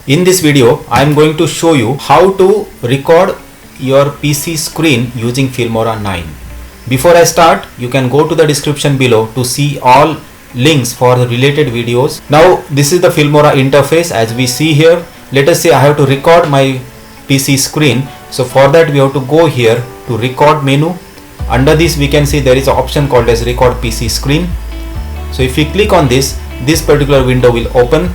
In this video, I am going to show you how to record your PC screen using Filmora 9. Before I start, you can go to the description below to see all links for the related videos. Now this is the Filmora interface as we see here. Let us say I have to record my PC screen. So for that we have to go here to record menu. Under this we can see there is an option called as record PC screen. So if we click on this particular window will open.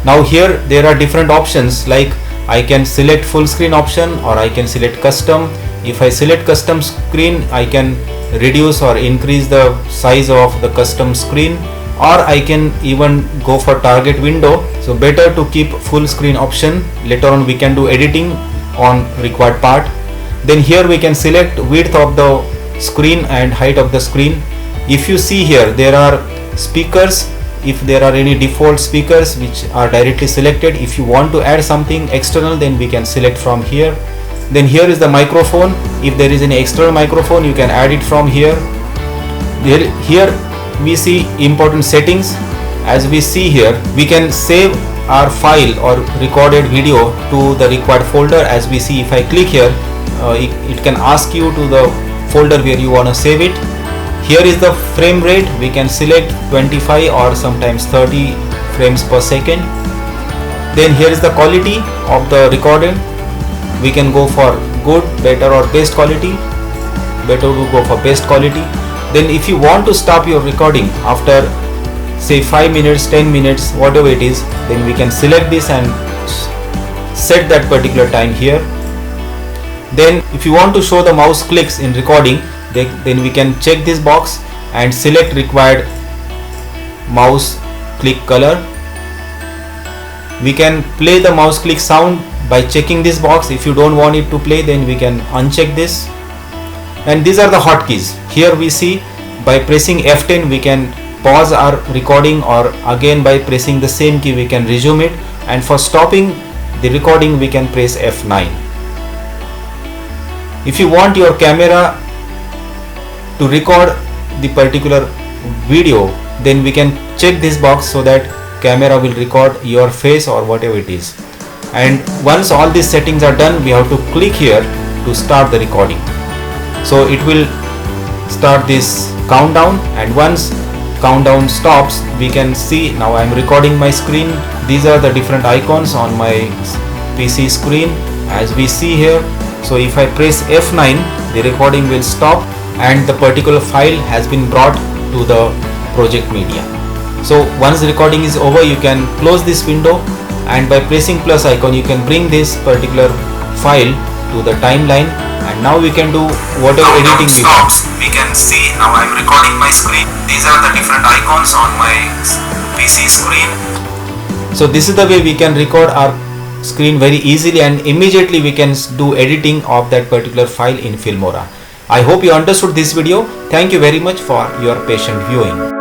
Now here there are different options, like I can select full screen option or I can select custom. If I select custom screen, I can reduce or increase the size of the custom screen, or I can even go for target window. So better to keep full screen option. Later on we can do editing on required part. Then here we can select width of the screen and height of the screen. If you see here, there are speakers. If there are any default speakers which are directly selected, if you want to add something external, then we can select from here. Then here is the microphone. If there is any external microphone, you can add it from here. Here we see important settings. As we see here, we can save our file or recorded video to the required folder. As we see, if I click here, it can ask you to the folder where you want to save it. Here is the frame rate. We can select 25 or sometimes 30 frames per second. Then here is the quality of the recording. We can go for good, better or best quality. Better to go for best quality. Then if you want to stop your recording after say 5 minutes, 10 minutes, whatever it is, then we can select this and set that particular time here. Then if you want to show the mouse clicks in recording, then we can check this box and select required mouse click color. We can play the mouse click sound by checking this box. If you don't want it to play, then we can uncheck this. And these are the hotkeys. Here we see by pressing F10 we can pause our recording, or again by pressing the same key we can resume it, and for stopping the recording we can press F9. If you want your camera to record the particular video, then we can check this box so that camera will record your face or whatever it is. And once all these settings are done, we have to click here to start the recording. So it will start this countdown, and once countdown stops, we can see now I am recording my screen. These are the different icons on my PC screen as we see here. So if I press F9, the recording will stop and the particular file has been brought to the project media. So once the recording is over, you can close this window, and by pressing plus icon you can bring this particular file to the timeline, and now we can do whatever editing we want. We can see now I am recording my screen. These are the different icons on my PC screen. So this is the way we can record our screen very easily, and immediately we can do editing of that particular file in Filmora. I hope you understood this video. Thank you very much for your patient viewing.